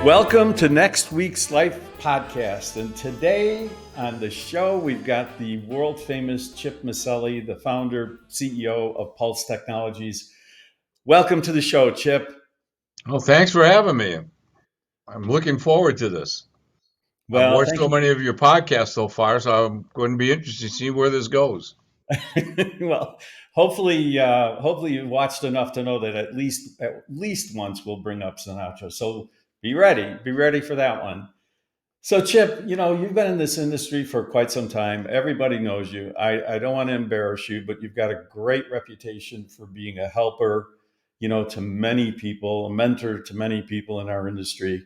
Welcome to Next Week's Life podcast. And today on the show, we've got the world famous Chip Miceli, the founder, CEO of Pulse Technologies. Welcome to the show, Chip. Well, thanks for having me. I'm looking forward to this. I've Well, watched thank so many of your podcasts so far, so I'm going to be interested to see where this goes. you. Well, hopefully you watched enough to know that at least once we'll bring up Sinatra. So be ready for that one. So, Chip, you've been in this industry for quite some time. Everybody knows you. I don't want to embarrass you, but you've got a great reputation for being a helper, to many people, a mentor to many people in our industry.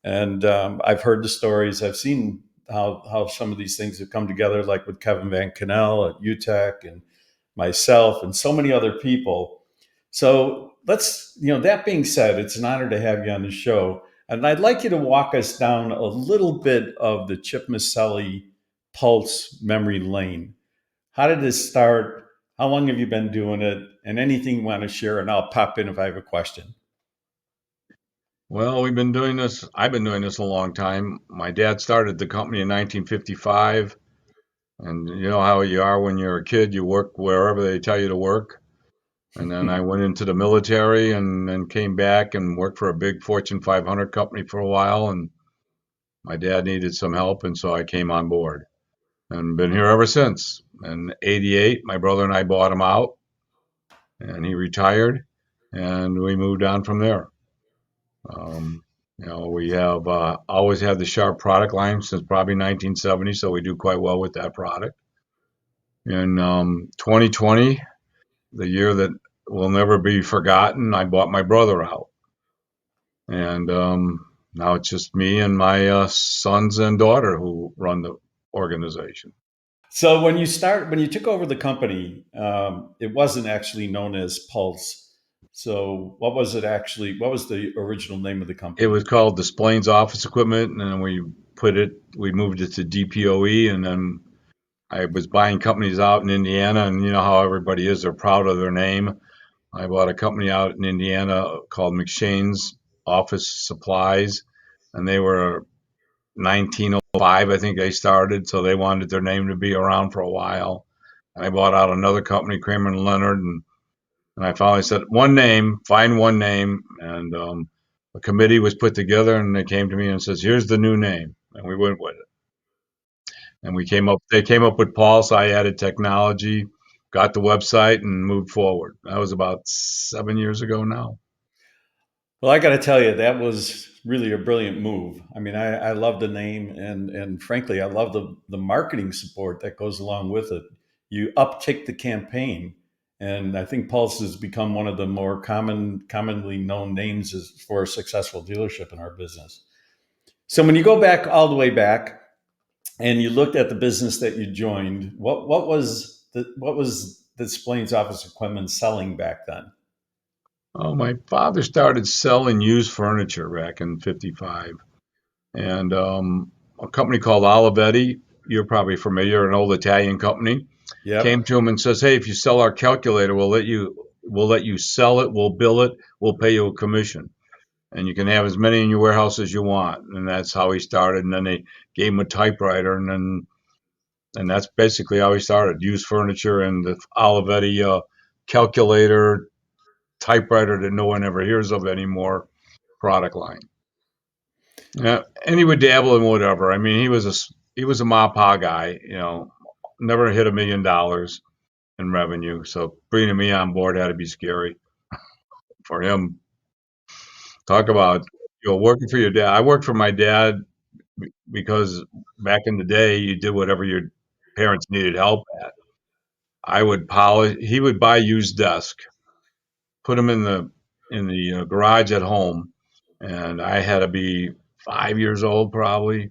And I've heard the stories. I've seen how some of these things have come together, like with Kevin Van Cannell at UTech and myself and so many other people. So that being said, it's an honor to have you on the show. And I'd like you to walk us down a little bit of the Chip Miceli Pulse memory lane. How did this start? How long have you been doing it? And anything you want to share, and I'll pop in if I have a question. Well, we've been doing this. I've been doing this a long time. My dad started the company in 1955, and you know how you are when you're a kid. You work wherever they tell you to work. And then I went into the military and then came back and worked for a big Fortune 500 company for a while. And my dad needed some help, and so I came on board and been here ever since. In '88, my brother and I bought him out, and he retired, and we moved on from there. Um, we have always had the Sharp product line since probably 1970, so we do quite well with that product. In 2020, the year that will never be forgotten, I bought my brother out, and now it's just me and my sons and daughter who run the organization. So when you took over the company, it wasn't actually known as Pulse. So what was it actually? What was the original name of the It company? was called Displays Office Equipment, and then we moved it to DPOE, and then I was buying companies out in Indiana, and you know how everybody is, they're proud of their name. I bought a company out in Indiana called McShane's Office Supplies, and they were 1905, I think they started, so they wanted their name to be around for a while. And I bought out another company, Kramer and Leonard, and I finally said, find one name, and a committee was put together, and they came to me and says, "Here's the new name," and we went with it. And they came up with Pulse. I added technology, got the website, and moved forward. That was about 7 years ago now. Well, I got to tell you, that was really a brilliant move. I mean, I love the name, and frankly, I love the marketing support that goes along with it. You uptick the campaign, and I think Pulse has become one of the more commonly known names for a successful dealership in our business. So when you go back all the way back, and you looked at the business that you joined, what was the Displays Office Equipment selling back then? Oh, my father started selling used furniture back in '55, and a company called Olivetti, you're probably familiar, an old Italian company, came Yep. to him and says, "Hey, if you sell our calculator, we'll let you sell it, we'll bill it, we'll pay you a commission, and you can have as many in your warehouse as you want." And that's how he started. And then they gave him a typewriter, and that's basically how he started. Used furniture and the Olivetti calculator, typewriter that no one ever hears of anymore product line. Yeah, and he would dabble in whatever. I mean, he was a MAPA guy, never hit $1 million in revenue. So bringing me on board had to be scary for him. Talk about working for your dad. I worked for my dad because back in the day, you did whatever your parents needed help at. I would polish. He would buy used desk, put them in the garage at home, and I had to be 5 years old probably,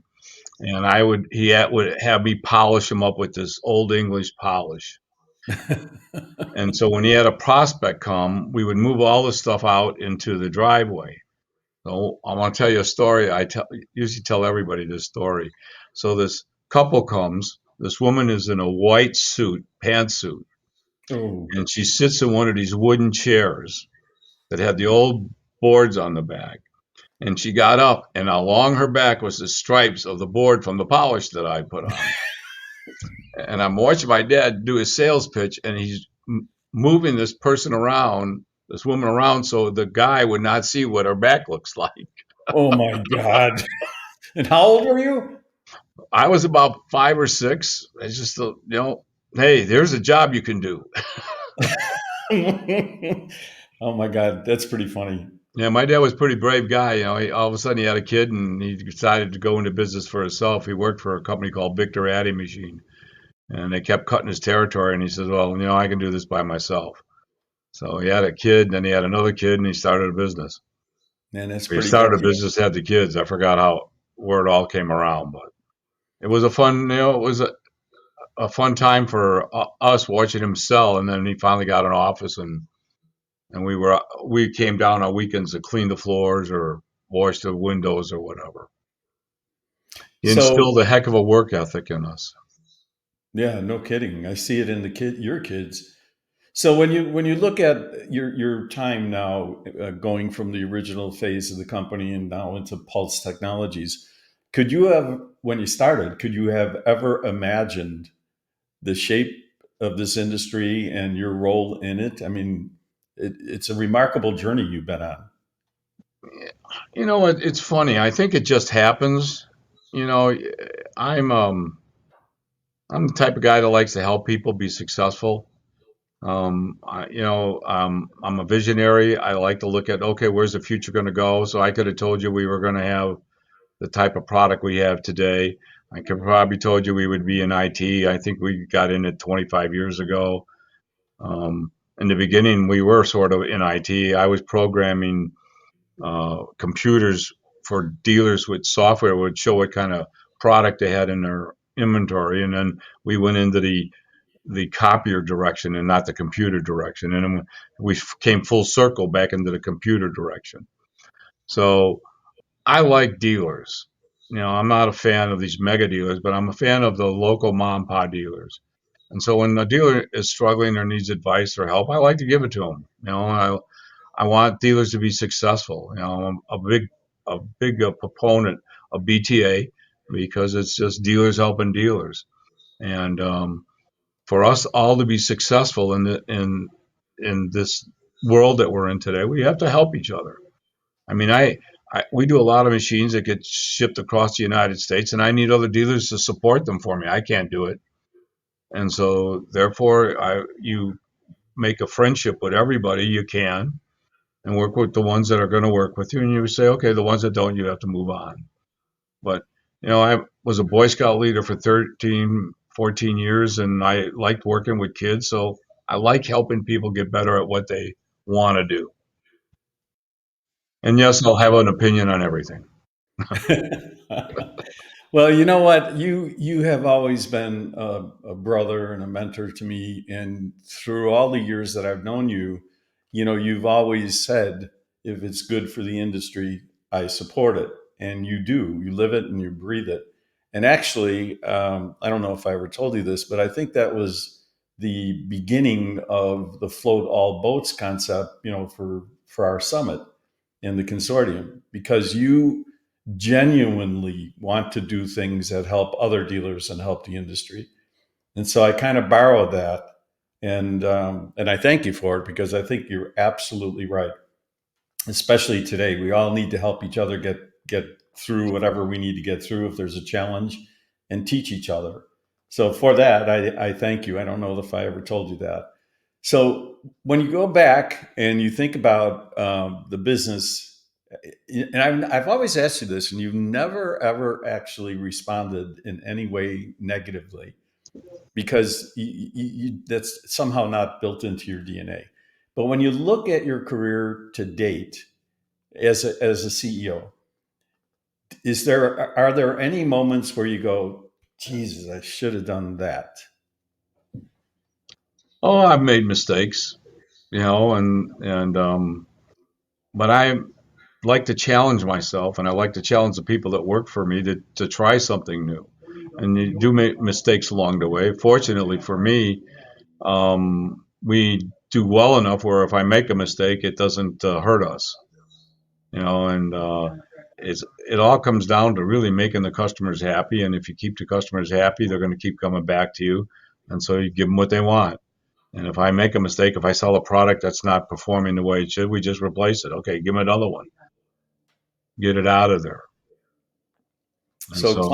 and would have me polish them up with this old English polish. And so when he had a prospect come, we would move all the stuff out into the driveway. So I want to tell you a story. Usually tell everybody this story. So this couple comes. This woman is in a white suit, pantsuit, Oh. and she sits in one of these wooden chairs that had the old boards on the back. And she got up, and along her back was the stripes of the board from the polish that I put on. And I'm watching my dad do his sales pitch, and he's moving this person around, this woman around, so the guy would not see what her back looks like. Oh my God. And how old were you? I was about 5 or 6. It's just, hey, there's a job you can do. Oh my God, that's pretty funny. Yeah, my dad was a pretty brave guy. All of a sudden he had a kid and he decided to go into business for himself. He worked for a company called Victor Adding Machine, and they kept cutting his territory. And he says, "Well, I can do this by myself." So he had a kid, then he had another kid, and he started a business. Man, that's He pretty started a crazy. business, had the kids. I forgot how where it all came around, but it was a fun, it was a fun time for us watching him sell. And then he finally got an office, and we came down on weekends to clean the floors or wash the windows or whatever. He So instilled a heck of a work ethic in us. yeah, no kidding. I see it in your kids. So when you look at your time now, going from the original phase of the company and now into Pulse Technologies, could you have, when you started, could you have ever imagined the shape of this industry and your role in it? I mean, it's a remarkable journey you've been on. It's funny. I think it just happens. You know, I'm um I'm the type of guy that likes to help people be successful. I'm a visionary. I like to look at, okay, where's the future going to go? So I could have told you we were going to have the type of product we have today. I could probably told you we would be in IT. I think we got in it 25 years ago. In the beginning, we were sort of in IT. I was programming computers for dealers with software that would show what kind of product they had in their inventory, and then we went into the copier direction and not the computer direction. And then we came full circle back into the computer direction. So I like dealers. I'm not a fan of these mega dealers, but I'm a fan of the local mom and pop dealers. And so when a dealer is struggling or needs advice or help, I like to give it to them. I want dealers to be successful. I'm a big proponent of BTA because it's just dealers helping dealers. And for us all to be successful in this world that we're in today, we have to help each other. I mean, we do a lot of machines that get shipped across the United States, and I need other dealers to support them for me. I can't do it, and so therefore, you make a friendship with everybody you can, and work with the ones that are going to work with you, and you say, okay, the ones that don't, you have to move on. But I was a Boy Scout leader for 13, 14 years, and I liked working with kids, so I like helping people get better at what they want to do. And yes, I'll have an opinion on everything. Well, you know what? You have always been a brother and a mentor to me, and through all the years that I've known you, you've always said, if it's good for the industry, I support it, and you do. You live it and you breathe it. And actually, I don't know if I ever told you this, but I think that was the beginning of the float all boats concept. For our summit in the consortium, because you genuinely want to do things that help other dealers and help the industry. And so I kind of borrowed that, and I thank you for it, because I think you're absolutely right. Especially today, we all need to help each other get through whatever we need to get through if there's a challenge, and teach each other. So for that, I thank you. I don't know if I ever told you that. So when you go back and you think about the business, and I've always asked you this, and you've never ever actually responded in any way negatively, because that's somehow not built into your DNA. But when you look at your career to date as a CEO, are there any moments where you go, Jesus, I should have done that? Oh, I've made mistakes, but I like to challenge myself, and I like to challenge the people that work for me to try something new. And you do make mistakes along the way. Fortunately for me, we do well enough where if I make a mistake, it doesn't hurt us. And it all comes down to really making the customers happy. And if you keep the customers happy, they're going to keep coming back to you. And so you give them what they want. And if I make a mistake, if I sell a product that's not performing the way it should, we just replace it. Okay, give them another one. Get it out of there. And So so,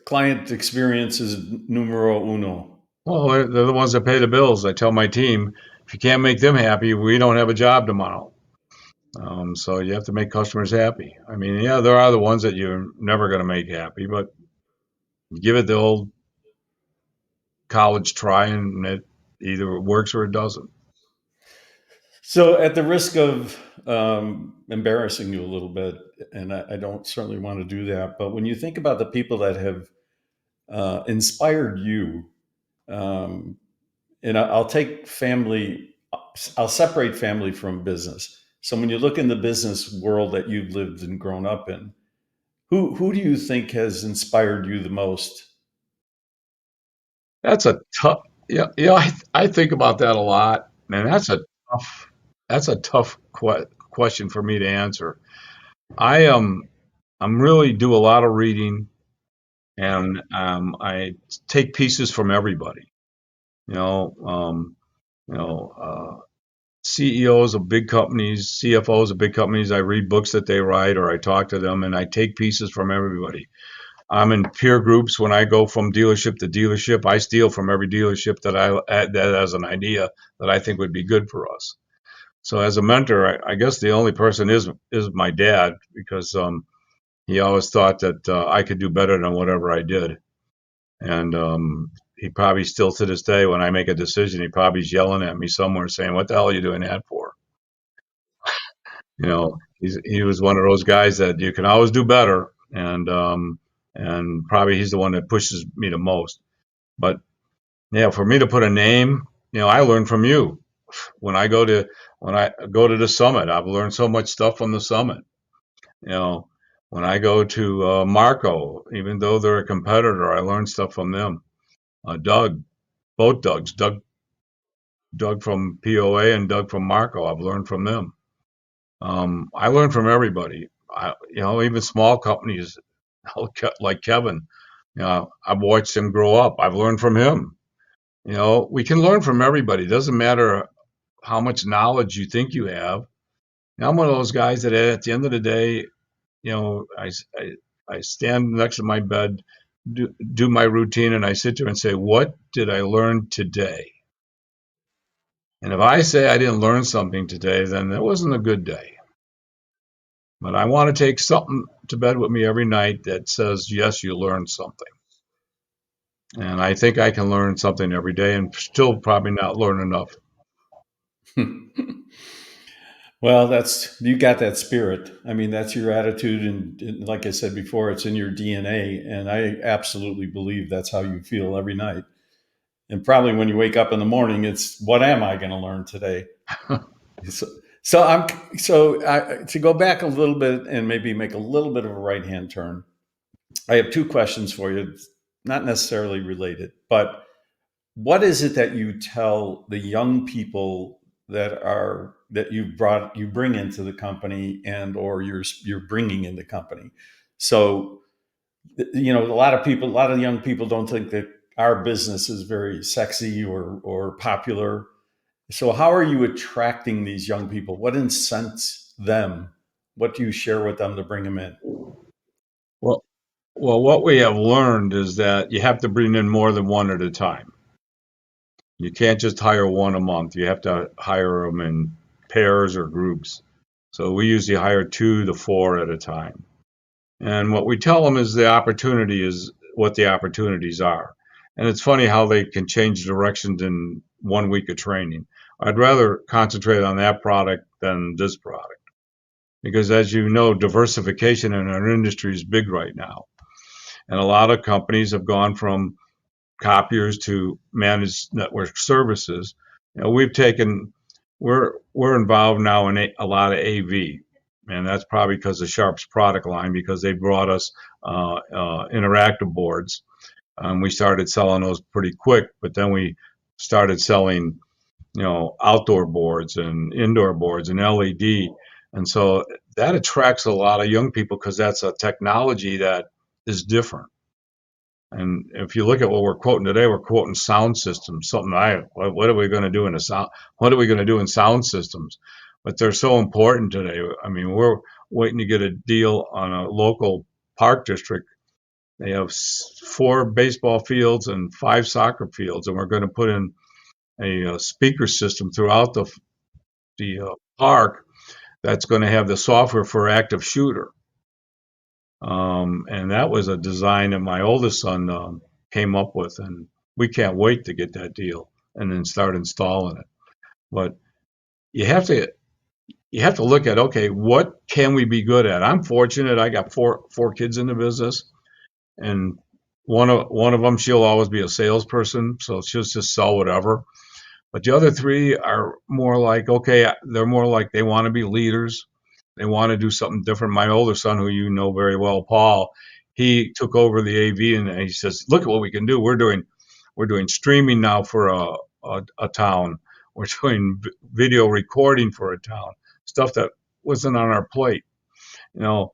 client experience is numero uno. well, they're the ones that pay the bills. I tell my team, if you can't make them happy, we don't have a job tomorrow. So you have to make customers happy. I mean, yeah, there are the ones that you're never going to make happy, but give it the old college try, and it either works or it doesn't. So, at the risk of embarrassing you a little bit, and I don't certainly want to do that, but when you think about the people that have inspired you, um, and I'll take family, I'll separate family from business. So, when you look in the business world that you've lived and grown up in, who do you think has inspired you the most? That's a tough. Yeah, yeah. I think about that a lot, and tough. That's a tough question for me to answer. I I'm really do a lot of reading, and I take pieces from everybody. You know, um, you know, CEOs of big companies, CFOs of big companies. I read books that they write, or I talk to them, and I take pieces from everybody. I'm in peer groups when I go from dealership to dealership. I steal from every dealership that has an idea that I think would be good for us. So as a mentor, I guess the only person is my dad, because he always thought that I could do better than whatever I did, and he probably still to this day, when I make a decision, he probably is yelling at me somewhere saying, "What the hell are you doing that for?" He was one of those guys that you can always do better, and probably he's the one that pushes me the most. But yeah, for me to put a name, I learned from you. When I go to when I go to the summit, I've learned so much stuff from the summit. You know, when I go to Marco, even though they're a competitor, I learned stuff from them. Doug, both Doug from POA and Doug from Marco, I've learned from them. I learned from everybody. Even small companies like Kevin. I've watched him grow up. I've learned from him. We can learn from everybody. It doesn't matter how much knowledge you think you have. I'm one of those guys that at the end of the day, I stand next to my bed, do my routine, and I sit there and say, what did I learn today? And if I say I didn't learn something today, then it wasn't a good day. But I want to take something to bed with me every night that says, yes, you learned something. And I think I can learn something every day and still probably not learn enough. Well, that's you got that spirit. I mean, that's your attitude, and like I said before, it's in your DNA, and I absolutely believe that's how you feel every night. And probably when you wake up in the morning, it's what am I going to learn today? So, to go back a little bit and maybe make a little bit of a right hand turn. I have two questions for you, not necessarily related, but what is it that you tell the young people that you bring into the company and or you're bringing in the company? So a lot of young people don't think that our business is very sexy or popular. So how are you attracting these young people? What incents them? What do you share with them to bring them in? Well, what we have learned is that you have to bring in more than one at a time. You can't just hire one a month. You have to hire them in pairs or groups. So we usually hire 2 to 4 at a time. And what we tell them is the opportunity is what the opportunities are. And it's funny how they can change directions in 1 week of training. I'd rather concentrate on that product than this product. Because as you know, diversification in our industry is big right now. And a lot of companies have gone from copiers to managed network services. We've taken we're involved now in a lot of AV, and that's probably because of Sharp's product line, because they brought us interactive boards. We started selling those pretty quick, but then we started selling outdoor boards and indoor boards and LED. And so that attracts a lot of young people because that's a technology that is different. And if you look at what we're quoting today, we're quoting sound systems. What are we going to do in a sound? What are we going to do in sound systems? But they're so important today. I mean, we're waiting to get a deal on a local park district. They have 4 baseball fields and 5 soccer fields, and we're going to put in a speaker system throughout the park that's going to have the software for active shooter. And that was a design that my oldest son came up with, and we can't wait to get that deal and then start installing it. But you have to you have to look at, okay, what can we be good at? I'm fortunate; I got four kids in the business, and one of them, she'll always be a salesperson, so she'll just sell whatever. But the other three are more like, okay, they're more like they want to be leaders. They want to do something different. My older son, who you know very well, Paul, he took over the AV and he says, "Look at what we can do. We're doing streaming now for a town. We're doing video recording for a town. Stuff that wasn't on our plate. You know,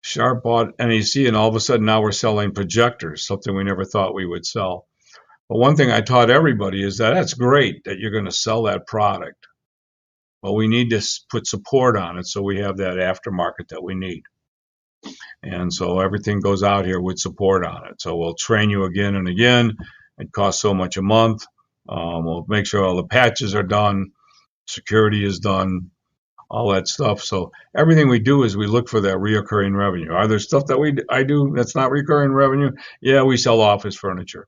Sharp bought NEC, and all of a sudden now we're selling projectors, something we never thought we would sell. But one thing I taught everybody is that that's great that you're going to sell that product, but we need to put support on it so we have that aftermarket that we need. And so everything goes out here with support on it. So we'll train you again and again. It costs so much a month. We'll make sure all the patches are done, security is done, all that stuff. So everything we do is we look for that reoccurring revenue. Are there stuff that I do that's not recurring revenue? Yeah, we sell office furniture.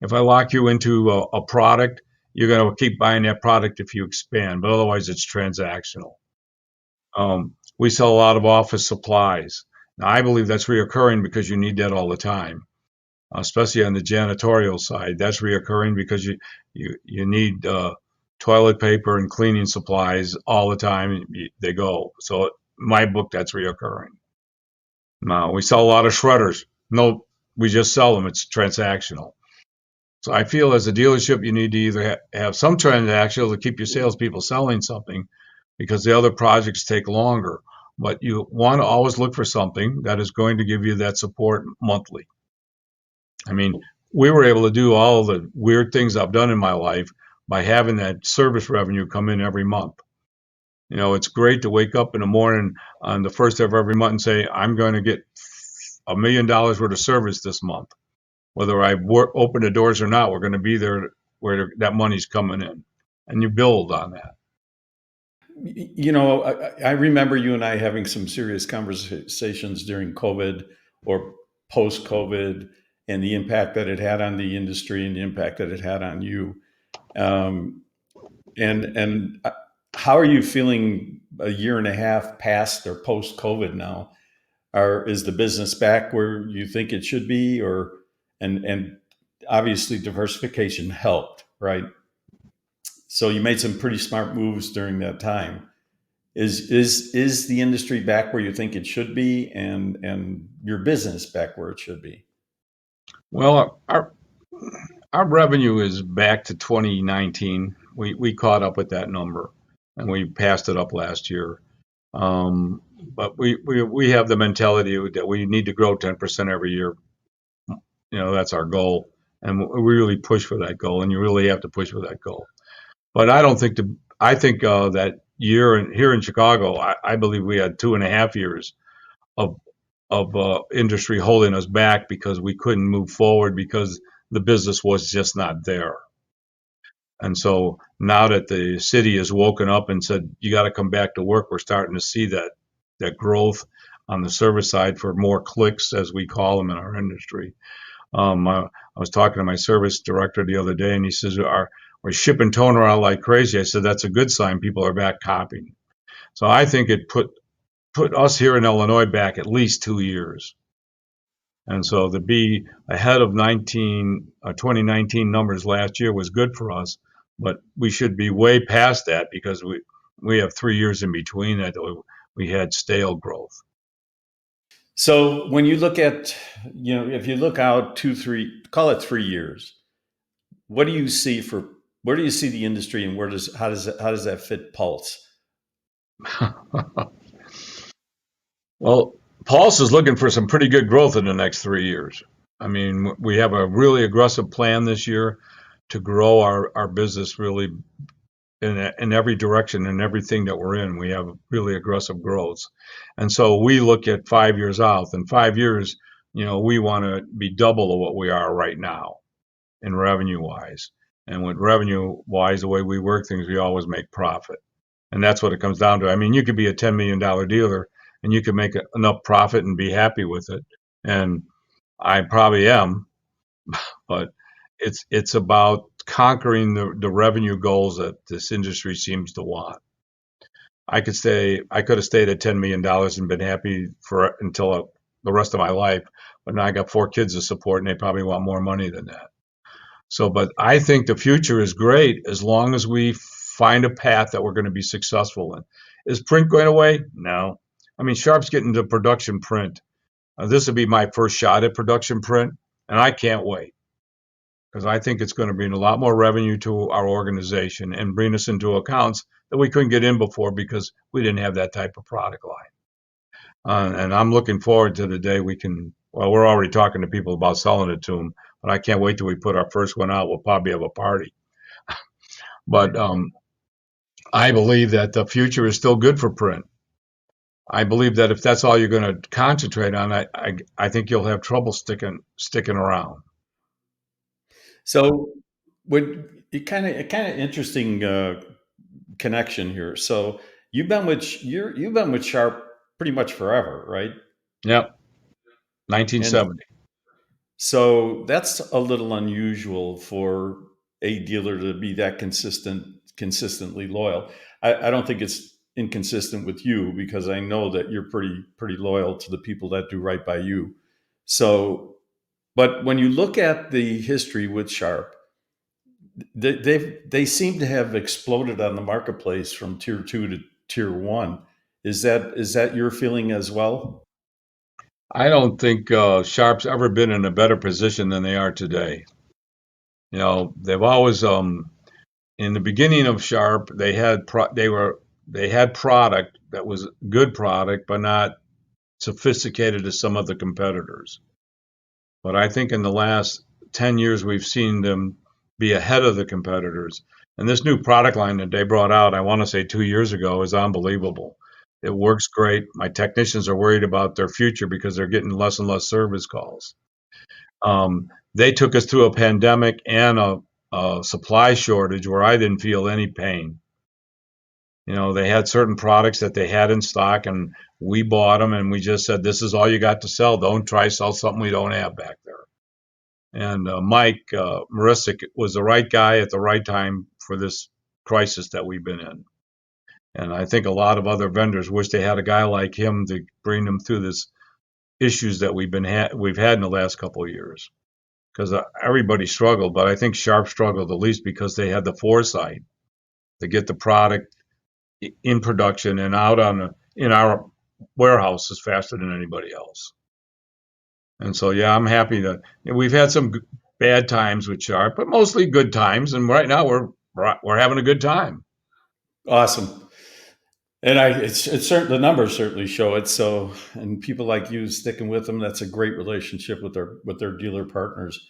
If I lock you into a product, you're going to keep buying that product if you expand, but otherwise it's transactional. We sell a lot of office supplies. Now, I believe that's reoccurring because you need that all the time, especially on the janitorial side. That's reoccurring because you need toilet paper and cleaning supplies all the time. They go. So, in my book, that's reoccurring. Now, we sell a lot of shredders. No, we just sell them. It's transactional. So I feel as a dealership, you need to either have some transactional to keep your salespeople selling something because the other projects take longer. But you want to always look for something that is going to give you that support monthly. I mean, we were able to do all the weird things I've done in my life by having that service revenue come in every month. You know, it's great to wake up in the morning on the first of every month and say, I'm going to get $1 million worth of service this month. Whether I open the doors or not, we're going to be there where that money's coming in. And you build on that. You know, I remember you and I having some serious conversations during COVID or post COVID and the impact that it had on the industry and the impact that it had on you. Um, and how are you feeling a year and a half past or post COVID now? Is the business back where you think it should be, or and obviously diversification helped, right? So you made some pretty smart moves during that time. Is the industry back where you think it should be, and your business back where it should be? Well, our revenue is back to 2019. We caught up with that number, and we passed it up last year. But we have the mentality that we need to grow 10% every year. You know, that's our goal, and we really push for that goal. And you really have to push for that goal. But I don't think I think that here in Chicago, I believe we had 2.5 years of industry holding us back because we couldn't move forward because the business was just not there. And so now that the city has woken up and said you got to come back to work, we're starting to see that growth on the service side for more clicks, as we call them in our industry. I was talking to my service director the other day, and he says we're shipping toner out like crazy. I said that's a good sign. People are back copying. So I think it put us here in Illinois back at least 2 years. And so to be ahead of 2019 numbers last year was good for us, but we should be way past that because we have 3 years in between that we had stale growth. So when you look at, if you look out call it 3 years, what do you see where do you see the industry, and how does that fit Pulse? Well, Pulse is looking for some pretty good growth in the next 3 years. I mean, we have a really aggressive plan this year to grow our business really in every direction and everything that we're in. We have really aggressive growth. And so we look at 5 years out. In 5 years, we want to be double of what we are right now in revenue wise. And with revenue wise, the way we work things, we always make profit. And that's what it comes down to. I mean, you could be a $10 million dealer and you can make enough profit and be happy with it. And I probably am, but it's about conquering the revenue goals that this industry seems to want. I could have stayed at $10 million and been happy for until the rest of my life, but now I got 4 kids to support and they probably want more money than that. So, but I think the future is great as long as we find a path that we're going to be successful in. Is print going away? No. I mean, Sharp's getting to production print. This will be my first shot at production print, and I can't wait because I think it's going to bring a lot more revenue to our organization and bring us into accounts that we couldn't get in before because we didn't have that type of product line. And I'm looking forward to the day we can. Well, we're already talking to people about selling it to them, but I can't wait till we put our first one out. We'll probably have a party. But I believe that the future is still good for print. I believe that if that's all you're going to concentrate on, I think you'll have trouble sticking around. So, would it kind of interesting connection here. So you've been with Sharp pretty much forever, right? Yep, And 1970. so that's a little unusual for a dealer to be that consistently loyal. I don't think it's inconsistent with you because I know that you're pretty loyal to the people that do right by you. So, but when you look at the history with Sharp, they seem to have exploded on the marketplace from tier two to tier one. Is that your feeling as well? I don't think Sharp's ever been in a better position than they are today. They've always in the beginning of Sharp, they had product that was good product, but not sophisticated as some of the competitors. But I think in the last 10 years, we've seen them be ahead of the competitors. And this new product line that they brought out, I want to say 2 years ago, is unbelievable. It works great. My technicians are worried about their future because they're getting less and less service calls. They took us through a pandemic and a supply shortage where I didn't feel any pain. They had certain products that they had in stock, and we bought them, and we just said, "This is all you got to sell. Don't try to sell something we don't have back there." And Mike Marisic was the right guy at the right time for this crisis that we've been in. And I think a lot of other vendors wish they had a guy like him to bring them through this issues that we've had in the last couple of years. Because everybody struggled, but I think Sharp struggled at least because they had the foresight to get the product in production and out in our warehouses faster than anybody else. And so, yeah, I'm happy that we've had some bad times with Sharp, but mostly good times. And right now we're having a good time. Awesome. And it's certain the numbers certainly show it. So, and people like you sticking with them, that's a great relationship with their dealer partners.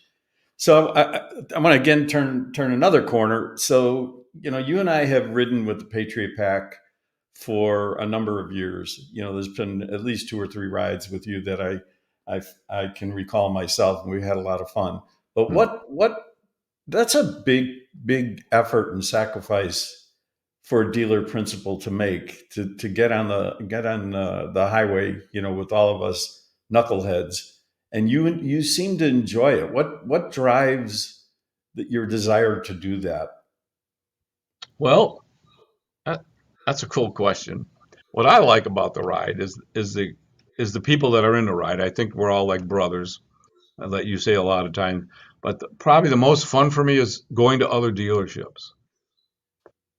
So I'm going to again turn another corner. So you and I have ridden with the Patriot Pack for a number of years. There's been at least two or three rides with you that I can recall myself, and we had a lot of fun. But Hmm. what that's a big effort and sacrifice for a dealer principal to make to get on the highway, with all of us knuckleheads, and you seem to enjoy it. What drives your desire to do that? Well, that, that's a cool question. What I like about the ride is the people that are in the ride. I think we're all like brothers. I let you say a lot of times, but probably the most fun for me is going to other dealerships.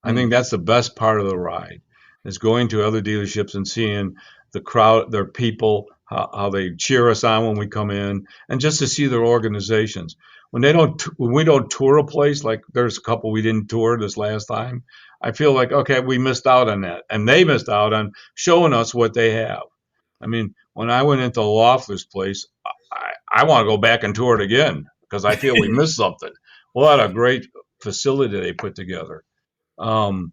I think Hmm. that's the best part of the ride is going to other dealerships and seeing the crowd, their people, how they cheer us on when we come in, and just to see their organizations. When we don't tour a place, like there's a couple we didn't tour this last time, I feel like okay, we missed out on that, and they missed out on showing us what they have. I mean, when I went into Loeffler's place, I want to go back and tour it again because I feel we missed something. What a great facility they put together. Um,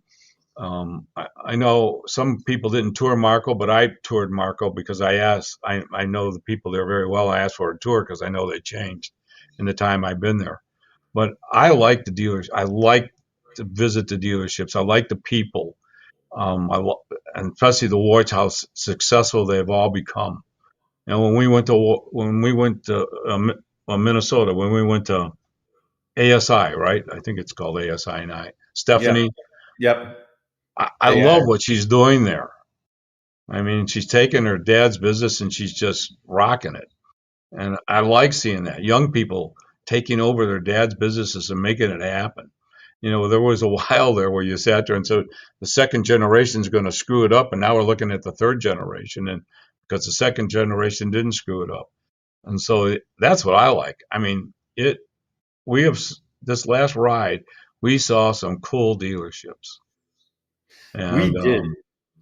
I know some people didn't tour Marco, but I toured Marco because I asked. I know the people there very well. I asked for a tour because I know they changed in the time I've been there. But I like the dealers. I like to visit the dealerships. I like the people. And especially the Warts, how successful they've all become. And when we went to Minnesota, when we went to ASI, right? I think it's called ASI. And Yep. Stephanie, Yep. I AI. love what she's doing there. I mean, she's taking her dad's business and she's just rocking it. And I like seeing that young people taking over their dad's businesses and making it happen. There was a while there where you sat there and said the second generation is going to screw it up, and now we're looking at the third generation, and because the second generation didn't screw it up, and so that's what I like. I mean, it. We have this last ride, we saw some cool dealerships, We and did.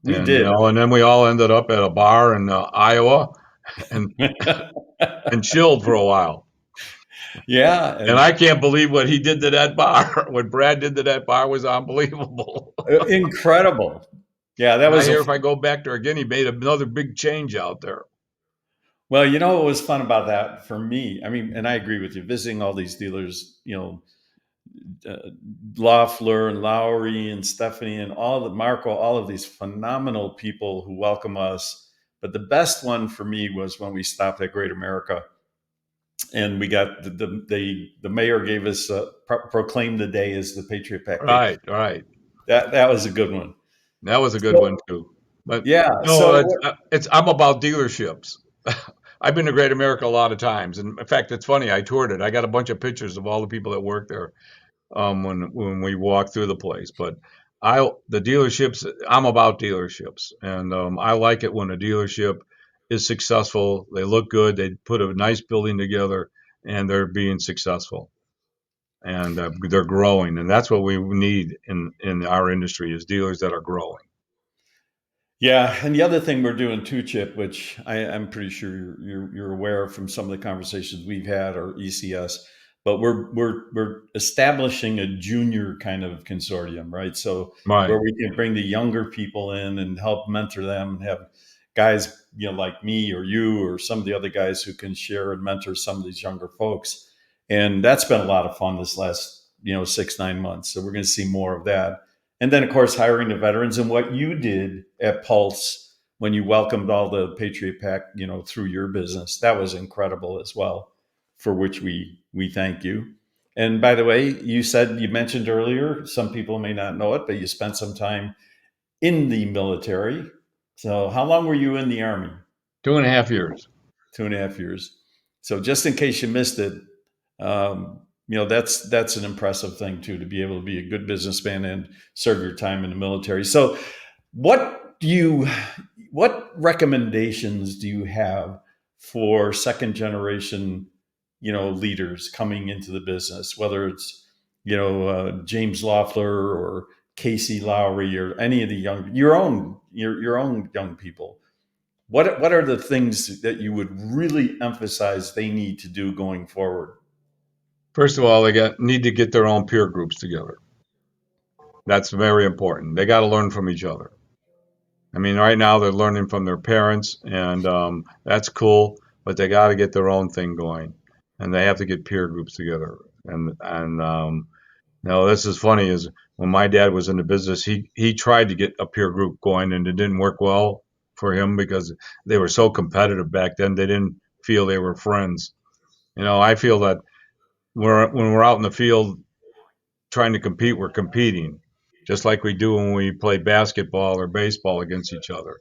We and did. and then we all ended up at a bar in Iowa, and and chilled for a while. Yeah, And and I can't believe what he did to that bar. What Brad did to that bar was unbelievable. incredible. Yeah, that And I was a hear if I go back there again, he made another big change out there. well. You know what was fun about that for me? I mean, and I agree with you. Visiting all these dealers, uh, Loeffler and Lowry and Stephanie and all the Marco, all of these phenomenal people who welcome us. But the best one for me was when we stopped at Great America and we got the mayor gave us proclaimed the day as the Patriot Pack Day. Right, right. That was a good one. That was a good one So too. But yeah, no, so it's I'm about dealerships. I've been to Great America a lot of times, and in fact, it's funny. I toured it. I got a bunch of pictures of all the people that work there when we walk through the place. But the dealerships. I'm about dealerships, and I like it when a dealership is successful. They look good. They put a nice building together, and they're being successful, and they're growing, and that's what we need in our industry is dealers that are growing. yeah, and the other thing we're doing too, Chip, which I'm pretty sure you're aware of from some of the conversations we've had, or ECS, but we're establishing a junior kind of consortium, right? So where Right. we can bring the younger people in and help mentor them, and have guys, like me or you or some of the other guys who can share and mentor some of these younger folks, and that's been a lot of fun this last 6 9 months. So we're going to see more of that. And then, of course, hiring the veterans and what you did at Pulse when you welcomed all the Patriot Pack, through your business. That was incredible as well, for which we thank you. And by the way, you mentioned earlier, some people may not know it, but you spent some time in the military. So how long were you in the Army? 2.5 years. 2.5 years. So just in case you missed it, that's an impressive thing too, to be able to be a good businessman and serve your time in the military. So, what do you, what recommendations do you have for second generation, leaders coming into the business, whether it's James Loeffler or Casey Lowry or any of the your own young people? What are the things that you would really emphasize they need to do going forward? First of all, need to get their own peer groups together. That's very important. They got to learn from each other. I mean, right now they're learning from their parents, and that's cool. But they got to get their own thing going, and they have to get peer groups together. And this is funny. Is when my dad was in the business, he tried to get a peer group going, and it didn't work well for him because they were so competitive back then. They didn't feel they were friends. I feel that when we're out in the field trying to compete, we're competing, just like we do when we play basketball or baseball against each other.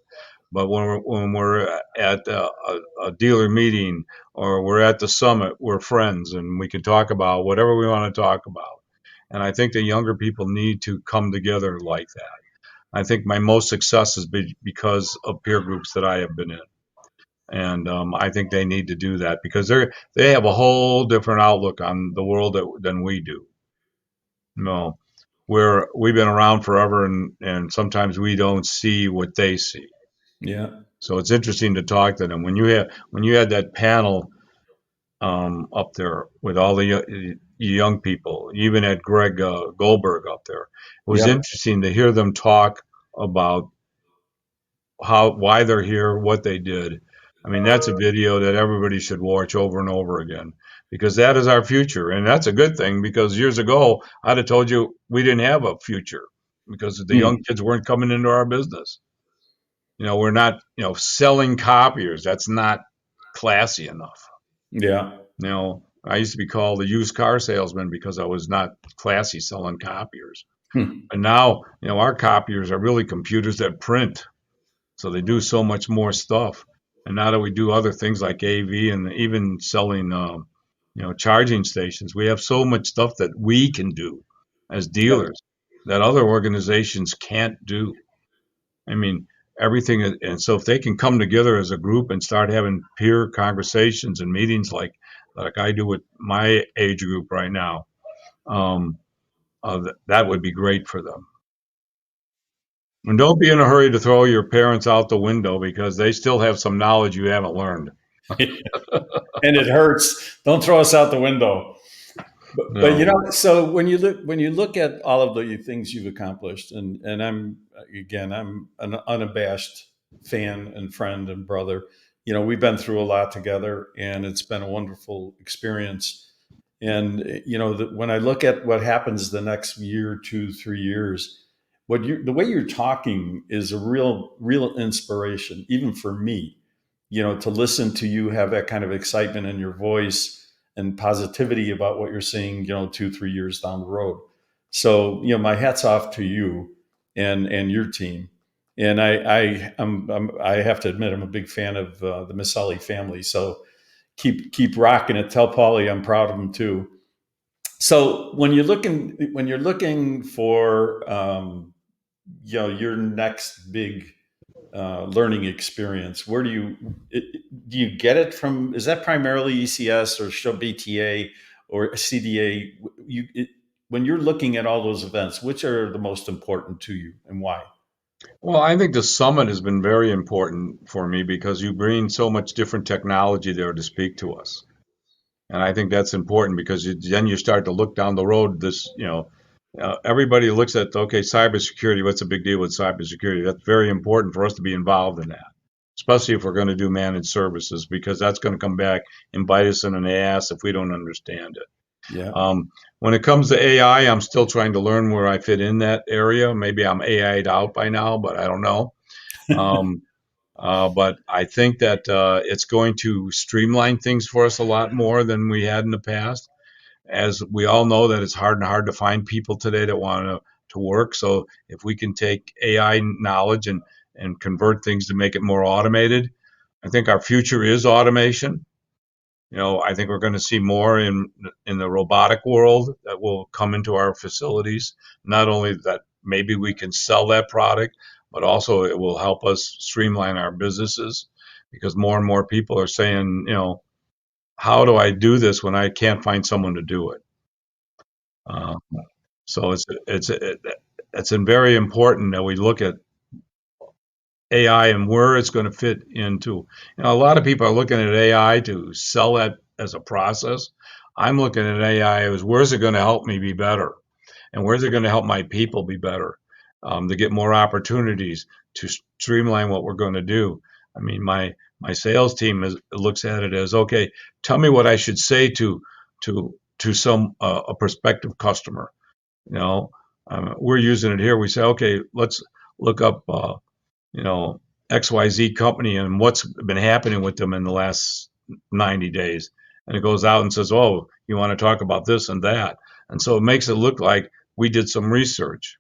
But when we're at a dealer meeting or we're at the summit, we're friends and we can talk about whatever we want to talk about. And I think the younger people need to come together like that. I think my most success has been because of peer groups that I have been in. And I think they need to do that because they have a whole different outlook on the world than we do. No, we've been around forever, and sometimes we don't see what they see. Yeah. So it's interesting to talk to them. When you had that panel up there with all the young people, you even had Greg Goldberg up there. It was Yep. interesting to hear them talk about why they're here, what they did. I mean, that's a video that everybody should watch over and over again because that is our future, and that's a good thing. Because years ago, I'd have told you we didn't have a future because the young Hmm. kids weren't coming into our business. We're not, selling copiers. That's not classy enough. Yeah. I used to be called a used car salesman because I was not classy selling copiers. Hmm. And now, our copiers are really computers that print. So they do so much more stuff. And now that we do other things like AV and even selling, charging stations, we have so much stuff that we can do as Yep. dealers that other organizations can't do. I mean, everything. And so if they can come together as a group and start having peer conversations and meetings like I do with my age group right now, um, that would be great for them. And don't be in a hurry to throw your parents out the window because they still have some knowledge you haven't learned. And it hurts. Don't throw us out the window. But No. so when you look at all of the things you've accomplished, and I'm an unabashed fan and friend and brother. We've been through a lot together, and it's been a wonderful experience. And when I look at what happens the next year, 2, 3 years, the way you're talking is a real inspiration, even for me. To listen to you have that kind of excitement in your voice and positivity about what you're seeing, 2, 3 years down the road. So, my hat's off to you and your team. And I have to admit, I'm a big fan of the Miceli family. So keep rocking it. Tell Paulie I'm proud of him too. So when you're looking for your next big learning experience, where do you get it from? Is that primarily ECS or show BTA or CDA? When you're looking at all those events, which are the most important to you and why? Well, I think the summit has been very important for me because you bring so much different technology there to speak to us. And I think that's important because then you start to look down the road. Everybody looks at, okay, cybersecurity. What's the big deal with cybersecurity? That's very important for us to be involved in that, especially if we're going to do managed services, because that's going to come back and bite us in the ass if we don't understand it. Yeah. When it comes to AI, I'm still trying to learn where I fit in that area. Maybe I'm AI'd out by now, but I don't know. Um, but I think that it's going to streamline things for us a lot more than we had in the past. As we all know, that it's hard to find people today that want to work. So if we can take AI knowledge and convert things to make it more automated, I think our future is automation. I think we're going to see more in the robotic world that will come into our facilities. Not only that, maybe we can sell that product, but also it will help us streamline our businesses because more and more people are saying, how do I do this when I can't find someone to do it? Uh, so it's very important that we look at AI and where it's going to fit into. A lot of people are looking at AI to sell that as a process. I'm looking at AI as where's it going to help me be better, and where's it going to help my people be better, to get more opportunities to streamline what we're going to do. I mean, my sales team looks at it as okay. Tell me what I should say to some a prospective customer. You know, we're using it here. We say, okay, let's look up. You know, XYZ company and what's been happening with them in the last 90 days. And it goes out and says, oh, you want to talk about this and that. And so it makes it look like we did some research.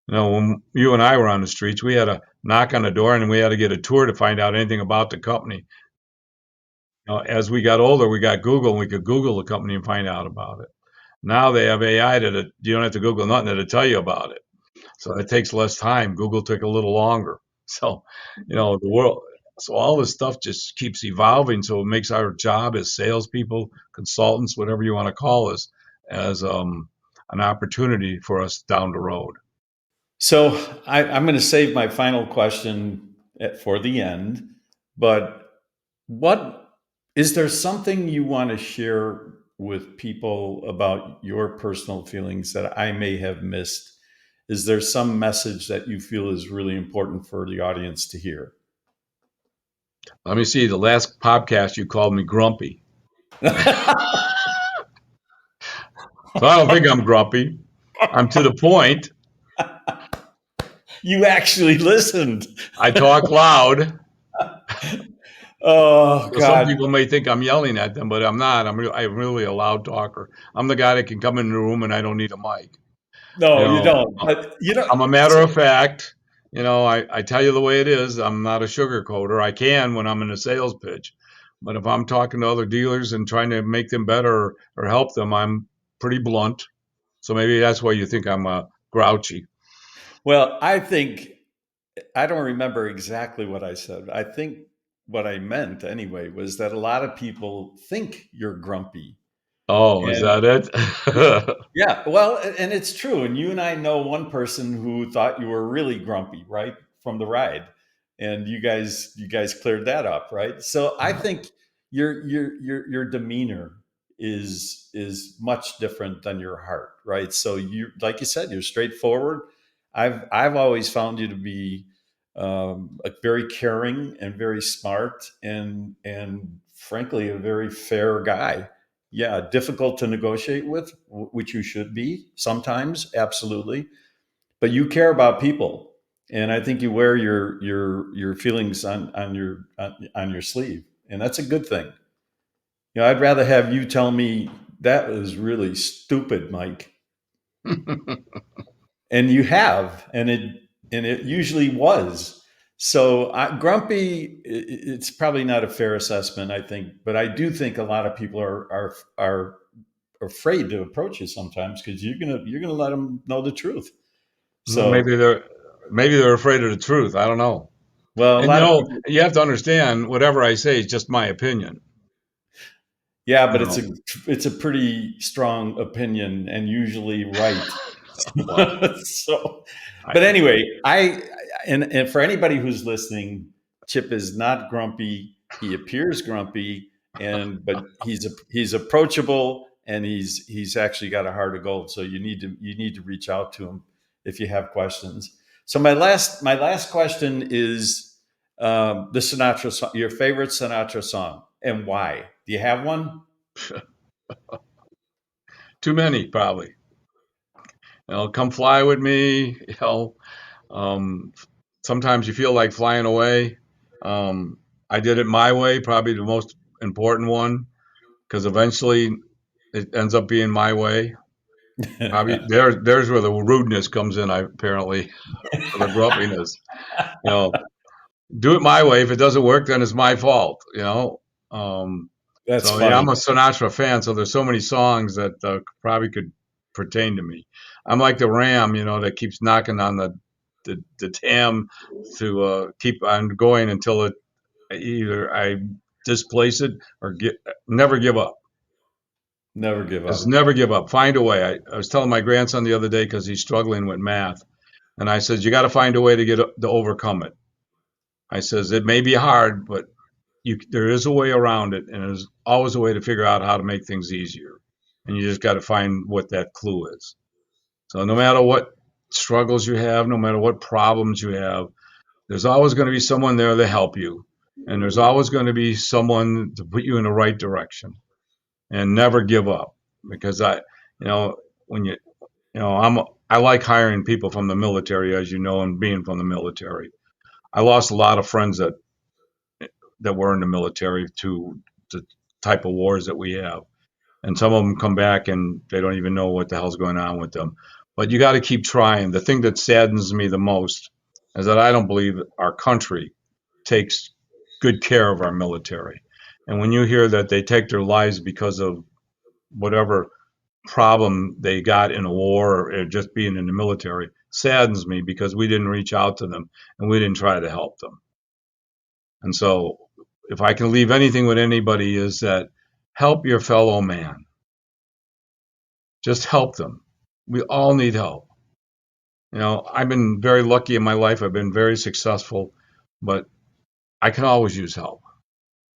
When you and I were on the streets, we had to knock on the door and we had to get a tour to find out anything about the company. As we got older, we got Google and we could Google the company and find out about it. Now they have AI that you don't have to Google nothing to tell you about it. So it takes less time. Google took a little longer. So, the world, so all this stuff just keeps evolving. So it makes our job as salespeople, consultants, whatever you want to call us, as an opportunity for us down the road. So I'm going to save my final question for the end. But what is there something you want to share with people about your personal feelings that I may have missed? Is there some message that you feel is really important for the audience to hear? Let me see. The last podcast you called me grumpy, so I don't think I'm grumpy. I'm to the point. You actually listened. I talk loud. Oh So some God. people may think I'm yelling at them, but I'm not. I'm really a loud talker. I'm the guy that can come in the room and I don't need a mic. You No, you know, don't. But you know, I'm a matter of fact. I tell you the way it is. I'm not a sugarcoater. I can when I'm in a sales pitch. But if I'm talking to other dealers and trying to make them better or help them, I'm pretty blunt. So maybe that's why you think I'm grouchy. well, I think I don't remember exactly what I said. I think what I meant anyway was that a lot of people think you're grumpy. Oh, is And that it? yeah, well, and it's true. And you and I know one person who thought you were really grumpy, right, from the ride, and you guys cleared that up, right? So I think your demeanor is much different than your heart, right? So you, like you said, you're straightforward. I've always found you to be very caring and very smart and frankly a very fair guy. Yeah, difficult to negotiate with, which you should be sometimes, absolutely. But you care about people, and I think you wear your feelings on your sleeve, and that's a good thing. I'd rather have you tell me that was really stupid, Mike, and you have, and it usually was. So grumpy, it's probably not a fair assessment, I think, but I do think a lot of people are afraid to approach you sometimes because you're gonna let them know the truth. maybe So, they're afraid of the truth. I don't know. well, a And lot of people, you have to understand whatever I say is just my opinion. yeah, You but it's know, a pretty strong opinion and usually right. well, So, I, but anyway, and for anybody who's listening, Chip is not grumpy. He appears grumpy, but he's approachable and he's actually got a heart of gold. So you need to reach out to him if you have questions. So my last question is the Sinatra song, your favorite Sinatra song, and why? Do you have one? too many probably. Come fly with me. Um, sometimes you feel like flying away. Um, I did it my way, probably the most important one, because eventually it ends up being my way. Probably there's where the rudeness comes in. I apparently or the grumpiness. You know, do it my way. If it doesn't work, then it's my fault. Um, That's so yeah, I'm funny. a Sinatra fan. So there's so many songs that probably could pertain to me. I'm like the ram, that keeps knocking on the tam to keep on going until it either I displace it or never give up. Never give Just up. never give up. Find a way. I was telling my grandson the other day because he's struggling with math, and I said you got to find a way to overcome it. I says it may be hard, but there is a way around it, and there's always a way to figure out how to make things easier. And you just got to find what that clue is. So no matter what struggles you have, no matter what problems you have, there's always going to be someone there to help you, and there's always going to be someone to put you in the right direction. And never give up, because you know, when I like hiring people from the military, as you know, and being from the military. I lost a lot of friends that were in the military to the type of wars that we have. And some of them come back and they don't even know what the hell's going on with them. But you got to keep trying. The thing that saddens me the most is that I don't believe our country takes good care of our military. And when you hear that they take their lives because of whatever problem they got in a war or just being in the military, saddens me because we didn't reach out to them and we didn't try to help them. And so, if I can leave anything with anybody, is that help your fellow man. Just help them. We all need help. I've been very lucky in my life. I've been very successful, but I can always use help.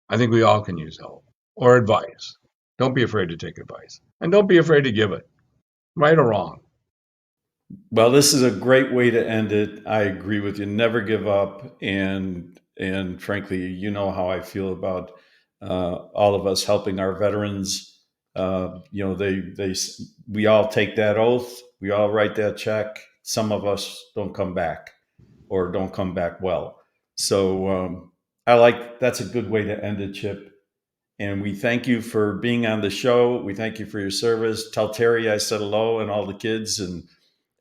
I think we all can use help or advice. Don't be afraid to take advice, and don't be afraid to give it, right or wrong. Well, this is a great way to end it. I agree with you. Never give up, and frankly, you know how I feel about all of us helping our veterans. They we all take that oath. We all write that check. Some of us don't come back, or don't come back well. So I like that's a good way to end it, Chip. And we thank you for being on the show. We thank you for your service. Tell Terry I said hello, and all the kids and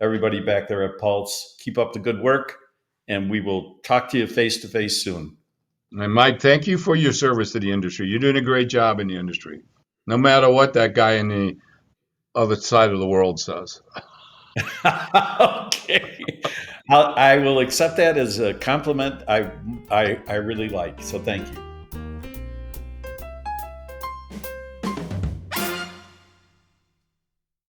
everybody back there at Pulse. Keep up the good work, and we will talk to face soon. And Mike, thank you for your service to the industry. You're doing a great job in the industry, no matter what that guy in the other side of the world says. Okay, I will accept that as a compliment. I really like. So thank you.